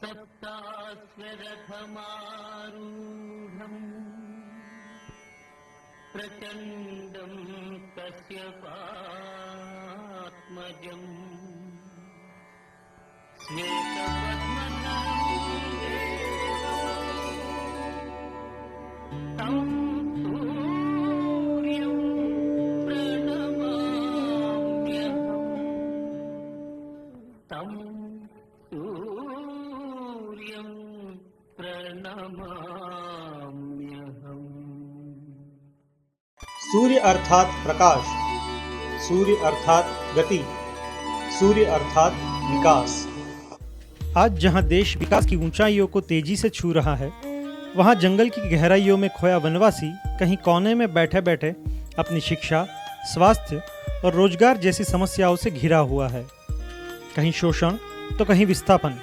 सप्ताश्वरथमारूढम् प्रचण्डं कश्यपात्मजम् श्वेतपद्मनाभं तं सूर्यं प्रणमाम्यहम् तं सूर्यं प्रणमाम्यहम्। सूर्य अर्थात प्रकाश, सूर्य अर्थात गति, सूर्य अर्थात विकास। आज जहां देश विकास की ऊंचाइयों को तेजी से छू रहा है, वहां जंगल की गहराइयों में खोया वनवासी कहीं कोने में बैठे बैठे अपनी शिक्षा, स्वास्थ्य और रोजगार जैसी समस्याओं से घिरा हुआ है। कहीं शोषण तो कहीं विस्थापन,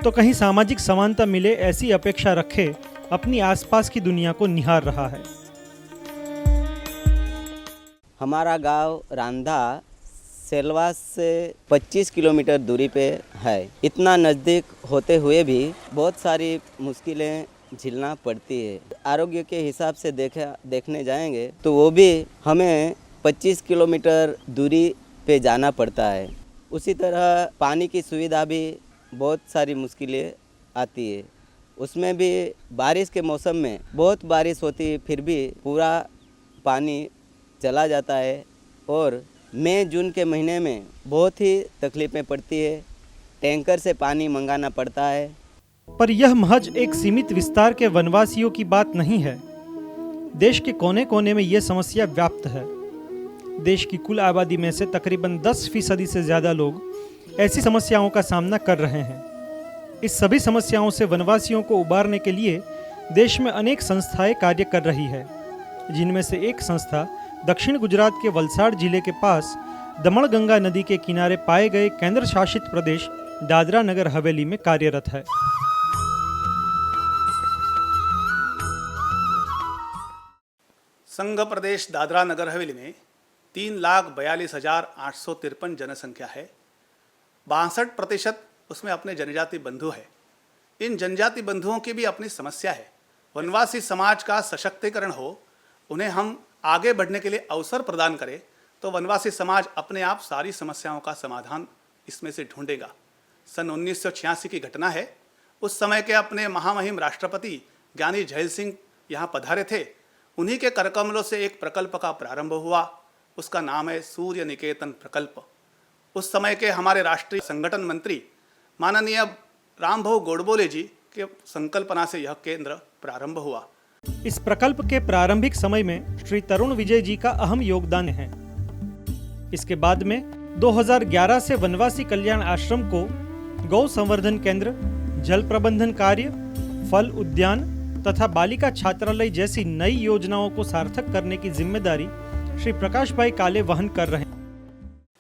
तो कहीं सामाजिक समानता मिले ऐसी अपेक्षा रखे अपनी आसपास की दुनिया को निहार रहा है। हमारा गांव रांधा सेलवास से 25 किलोमीटर दूरी पे है। इतना नज़दीक होते हुए भी बहुत सारी मुश्किलें झेलना पड़ती है। आरोग्य के हिसाब से देखने जाएंगे तो वो भी हमें 25 किलोमीटर दूरी पे जाना पड़ता है। उसी तरह पानी की सुविधा भी बहुत सारी मुश्किलें आती है। उसमें भी बारिश के मौसम में बहुत बारिश होती फिर भी पूरा पानी चला जाता है और मई जून के महीने में बहुत ही तकलीफ़ें पड़ती है। टैंकर से पानी मंगाना पड़ता है। पर यह महज एक सीमित विस्तार के वनवासियों की बात नहीं है। देश के कोने कोने में यह समस्या व्याप्त है। देश की कुल आबादी में से तकरीबन 10% से ज़्यादा लोग ऐसी समस्याओं का सामना कर रहे हैं। इस सभी समस्याओं से वनवासियों को उबारने के लिए देश में अनेक संस्थाएं कार्य कर रही है, जिनमें से एक संस्था दक्षिण गुजरात के वलसाड जिले के पास दमणगंगा नदी के किनारे पाए गए केंद्र शासित प्रदेश दादरा नगर हवेली में कार्यरत है। संघ प्रदेश दादरा नगर हवेली में 3,42,853 जनसंख्या है। 62% उसमें अपने जनजाति बंधु है। इन जनजाति बंधुओं की भी अपनी समस्या है। वनवासी समाज का सशक्तिकरण हो, उन्हें हम आगे बढ़ने के लिए अवसर प्रदान करें तो वनवासी समाज अपने आप सारी समस्याओं का समाधान इसमें से ढूंढेगा। सन 1986 की घटना है। उस समय के अपने महामहिम राष्ट्रपति ज्ञानी झैल सिंह यहाँ पधारे थे। उन्हीं के करकमलों से एक प्रकल्प का प्रारंभ हुआ। उसका नाम है सूर्य निकेतन प्रकल्प। उस समय के हमारे राष्ट्रीय संगठन मंत्री माननीय रामभाऊ गोडबोले जी के संकल्पना से यह केंद्र प्रारंभ हुआ। इस प्रकल्प के प्रारंभिक समय में श्री तरुण विजय जी का अहम योगदान है। इसके बाद में 2011 से वनवासी कल्याण आश्रम को गौ संवर्धन केंद्र, जल प्रबंधन कार्य, फल उद्यान तथा बालिका छात्रालय जैसी नई योजनाओं को सार्थक करने की जिम्मेदारी श्री प्रकाश भाई काले वहन कर रहे हैं।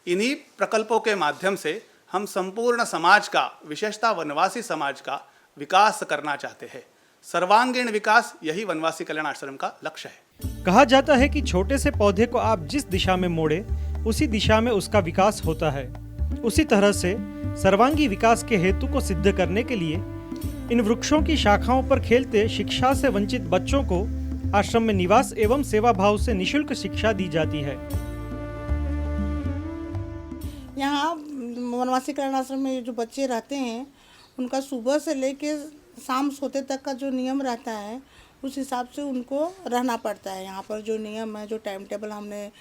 इन्हीं प्रकल्पों के माध्यम से हम संपूर्ण समाज का, विशेषतः वनवासी समाज का विकास करना चाहते हैं। सर्वांगीण विकास यही वनवासी कल्याण आश्रम का लक्ष्य है। कहा जाता है कि छोटे से पौधे को आप जिस दिशा में मोड़े, उसी दिशा में उसका विकास होता है। उसी तरह से सर्वांगी विकास के हेतु को सिद्ध करने के लिए इन वृक्षों की शाखाओं पर खेलते शिक्षा से वंचित बच्चों को आश्रम में निवास एवं सेवा भाव से निःशुल्क शिक्षा दी जाती है। यहाँ वनवासी कल्याण आश्रम में जो बच्चे रहते हैं, उनका सुबह से लेके शाम सोते तक का जो नियम रहता है, उस हिसाब से उनको रहना पड़ता है। यहाँ पर जो नियम है, जो टाइम टेबल हमने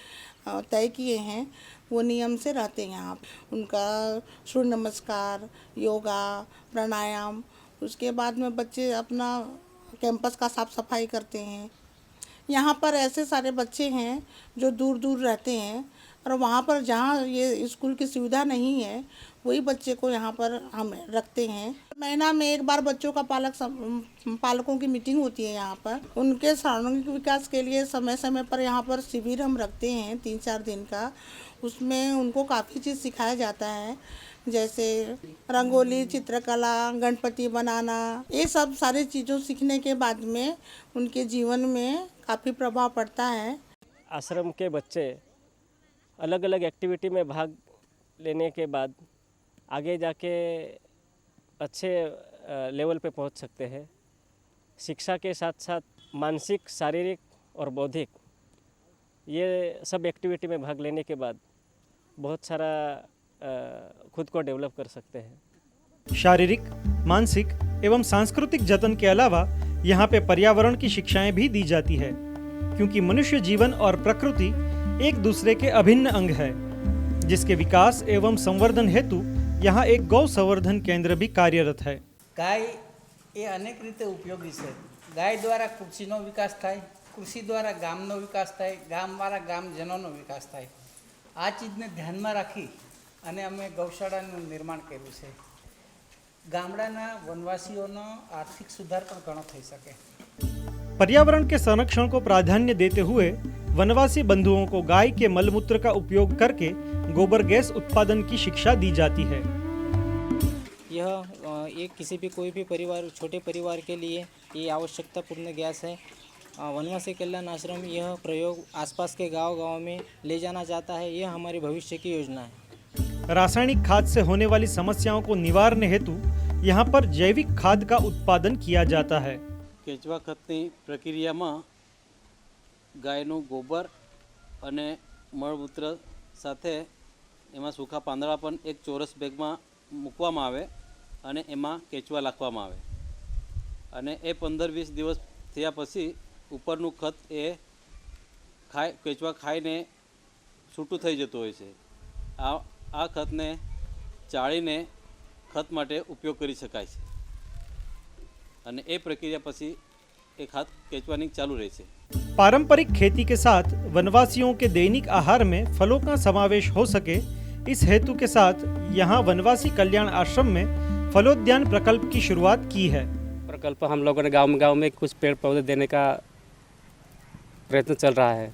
तय किए हैं, वो नियम से रहते हैं। यहाँ उनका सूर्य नमस्कार, योगा, प्राणायाम, उसके बाद में बच्चे अपना कैंपस का साफ सफाई करते हैं। यहाँ पर ऐसे सारे बच्चे हैं जो दूर दूर रहते हैं और वहाँ पर जहाँ ये स्कूल की सुविधा नहीं है, वही बच्चे को यहाँ पर हम रखते हैं। महीना में एक बार बच्चों का पालकों की मीटिंग होती है। यहाँ पर उनके सर्वांगीण विकास के लिए समय समय पर यहाँ पर शिविर हम रखते हैं 3-4 दिन का। उसमें उनको काफ़ी चीज़ सिखाया जाता है, जैसे रंगोली, चित्रकला, गणपति बनाना। ये सब सारी चीज़ों सीखने के बाद में उनके जीवन में काफ़ी प्रभाव पड़ता है। आश्रम के बच्चे अलग अलग एक्टिविटी में भाग लेने के बाद आगे जाके अच्छे लेवल पे पहुंच सकते हैं। शिक्षा के साथ साथ मानसिक, शारीरिक और बौद्धिक ये सब एक्टिविटी में भाग लेने के बाद बहुत सारा खुद को डेवलप कर सकते हैं। शारीरिक, मानसिक एवं सांस्कृतिक जतन के अलावा यहाँ पे पर्यावरण की शिक्षाएं भी दी जाती है, क्योंकि मनुष्य जीवन और प्रकृति एक दूसरे के अभिन्न अंग है, जिसके विकास एवं संवर्धन हेतु यहाँ एक गौ संवर्धन केंद्र भी कार्यरत है। ગાય એ અનેક રીતે ઉપયોગી છે। ગાય દ્વારા કૃષિનો વિકાસ થાય, કૃષિ દ્વારા ગામનો વિકાસ થાય, ગામવાળા ગામજનોનો વિકાસ થાય। આ ચીજને ધ્યાનમાં રાખી અને અમે ગૌશાળાનું નિર્માણ કર્યું છે। ગામડાના વનવાસીઓનો આર્થિક સુધાર પણ ઘણો થઈ શકે। पर्यावरण के संरक्षण को प्राधान्य देते हुए वनवासी बंधुओं को गाय के मलमूत्र का उपयोग करके गोबर गैस उत्पादन की शिक्षा दी जाती है। यह एक किसी भी कोई भी परिवार, छोटे परिवार के लिए ये आवश्यकतापूर्ण गैस है। वनवासी कल्याण आश्रम यह प्रयोग आसपास के गांव में ले जाना चाहता है। यह हमारी भविष्य की योजना है। रासायनिक खाद से होने वाली समस्याओं को निवारने हेतु यहाँ पर जैविक खाद का उत्पादन किया जाता है। केचवा खतनी प्रक्रिया में गायनु गोबर अने मळमूत्र साथे एमां सूखा પાંદડા पण एक चोरस बेग में मूकवामां आवे अने एमां केचवा नाखवामां आवे अने ए 15-20 दिवस थया पछी उपरनुं खत ए केचवा खाईने छूटું થઈ જતું હોય છે। आ खतने चाळीने खत माटे उपयोग करी शकाय छे अने ए प्रक्रिया पछी ए खाद केचवानी चालू रहे छे। पारंपरिक खेती के साथ वनवासियों के दैनिक आहार में फलों का समावेश हो सके, इस हेतु के साथ यहाँ वनवासी कल्याण आश्रम में फलोद्यान प्रकल्प की शुरुआत की है। प्रकल्प हम लोगों ने गांव में कुछ पेड़ पौधे देने का प्रयत्न चल रहा है,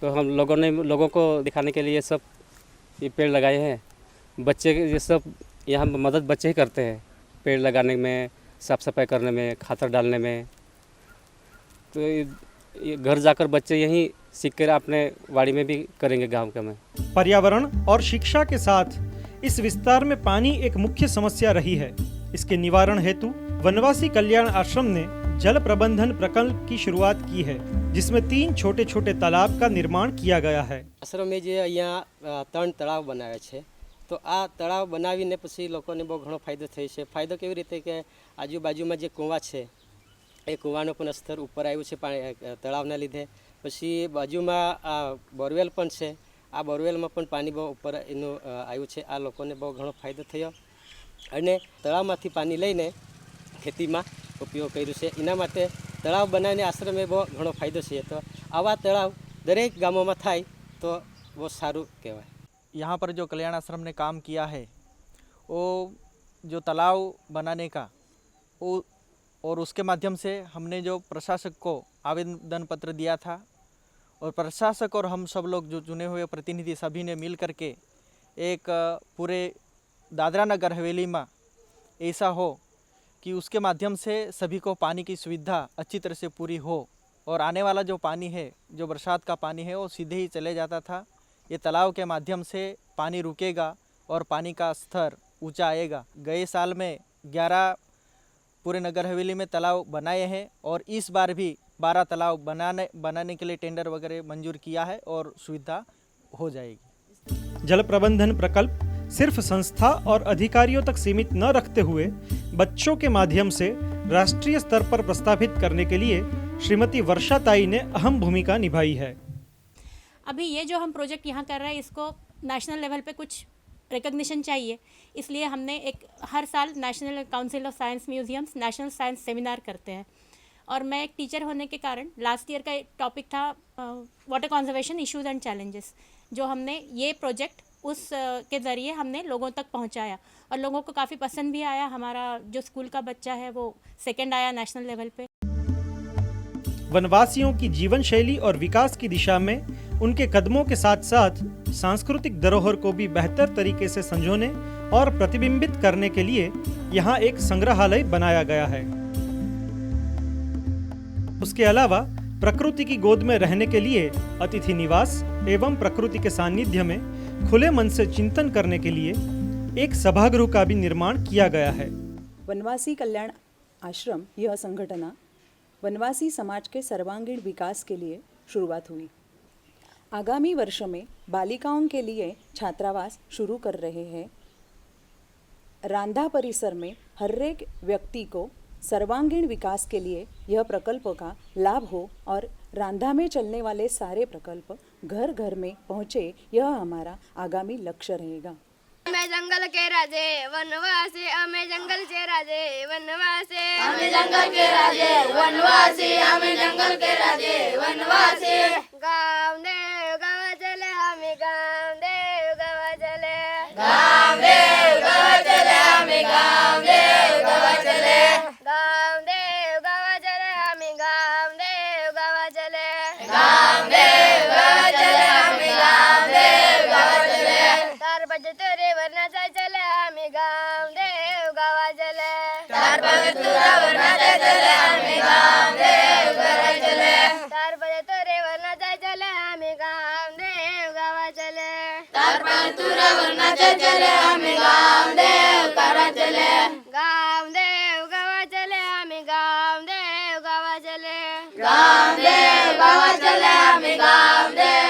तो हम लोगों ने लोगों को दिखाने के लिए सब ये पेड़ लगाए हैं। बच्चे ये सब यहाँ मदद बच्चे ही करते हैं, पेड़ लगाने में, साफ सफाई करने में, खातर डालने में। तो ये घर जाकर बच्चे यहीं सीख कर अपने वाड़ी में भी करेंगे गांव के में। पर्यावरण और शिक्षा के साथ इस विस्तार में पानी एक मुख्य समस्या रही है। इसके निवारण हेतु वनवासी कल्याण आश्रम ने जल प्रबंधन प्रकल्प की शुरुआत की है, जिसमें 3 छोटे छोटे तालाब का निर्माण किया गया है। आश्रम में जे अहींया 3 तळाव बनाव्या छे, तो आ तळाव बनावीने पछी लोकोने बहु घणो फायदो थयो छे। फायदो केवी रीते के आजूबाजूमां जे कूवा छे ए कूवानो पण स्तर उपर आव्युं छे तळावना लीधे। पछी बाजूमां आ बोरवेल पण छे, आ बोरवेलमां पण पाणी बहु उपर एनुं आव्युं छे। आ लोकोने बहु घणो फायदो थयो अने तळावमांथी पाणी लईने खेतीमां उपयोग कर्यो छे। एना माटे तळाव बनावीने आश्रमे बहु घणो फायदो छे। तो आवा तळाव दरेक गामोमां थाय तो बहुत सारूं कहेवाय। यहाँ पर जो कल्याण आश्रम ने काम किया है वो जो तालाब बनाने का वो, और उसके माध्यम से हमने जो प्रशासक को आवेदन पत्र दिया था, और प्रशासक और हम सब लोग जो चुने हुए प्रतिनिधि सभी ने मिल करके एक पूरे दादरा नगर हवेली में ऐसा हो कि उसके माध्यम से सभी को पानी की सुविधा अच्छी तरह से पूरी हो, और आने वाला जो पानी है, जो बरसात का पानी है, वो सीधे ही चले जाता था। ये तालाब के माध्यम से पानी रुकेगा और पानी का स्तर ऊंचा आएगा। गए साल में 11 पूरे नगर हवेली में तालाब बनाए हैं, और इस बार भी 12 तालाब बनाने के लिए टेंडर वगैरह मंजूर किया है, और सुविधा हो जाएगी। जल प्रबंधन प्रकल्प सिर्फ संस्था और अधिकारियों तक सीमित न रखते हुए बच्चों के माध्यम से राष्ट्रीय स्तर पर प्रस्तावित करने के लिए श्रीमती वर्षा ताई ने अहम भूमिका निभाई है। अभी ये जो हम प्रोजेक्ट यहाँ कर रहे हैं, इसको नेशनल लेवल पे कुछ रिकग्निशन चाहिए, इसलिए हमने एक हर साल national council of science museums national science seminar करते हैं। और मैं एक टीचर होने के कारण लास्ट ईयर का टॉपिक था water conservation issues and challenges, जो हमने ये प्रोजेक्ट उस के ज़रिए हमने लोगों तक पहुँचाया, और लोगों को काफ़ी पसंद भी आया। हमारा जो स्कूल का बच्चा है वो 2nd आया नेशनल लेवल पे। वनवासियों की जीवन शैली और विकास की दिशा में उनके कदमों के साथ साथ सांस्कृतिक धरोहर को भी बेहतर तरीके से संजोने और प्रतिबिंबित करने के लिए यहाँ एक संग्रहालय बनाया गया है। उसके अलावा प्रकृति की गोद में रहने के लिए अतिथि निवास एवं प्रकृति के सानिध्य में खुले मन से चिंतन करने के लिए एक सभागृह का भी निर्माण किया गया है। वनवासी कल्याण आश्रम यह संगठना वनवासी समाज के सर्वांगीण विकास के लिए शुरुआत हुई। आगामी वर्ष में बालिकाओं के लिए छात्रावास शुरू कर रहे हैं। रांधा परिसर में हर एक व्यक्ति को सर्वांगीण विकास के लिए यह प्रकल्प का लाभ हो और रांधा में चलने वाले सारे प्रकल्प घर घर में पहुँचे, यह हमारा आगामी लक्ष्य रहेगा। हमें जंगल के राजे वनवासी, हमें जंगल के राजे वनवासी, हमें जंगल के राजे वनवासी, हमें जंगल के राजे वनवासी। गाँव देव गाँव चले, हमें गाँव देव गाँव चले, गाँव देव गाँव चले, हमें गाँव देव गाँव चले, गाँव देव गाँव चले, हमें गाँव देव गाँव चले, गाँव देव गाँव चले, हमें गाँव देव गाँव चले। 4 बजे तेरे वरना चले, हमें गाँव देव गाँव चले, 4 बजे तेरे वरना चले, हमें गाँव देव गाँव चले, 4 बजे तेरे वरना चले, हमें गाँव देव गाँव चले, 4 बजे तेरे वरना चले, हमें गाँव देव गाँव चले, गाँव देव गाँव चले, हमें गाँव देव गाँव चले, गाँव देव गाँव चले, हमें गाँव देव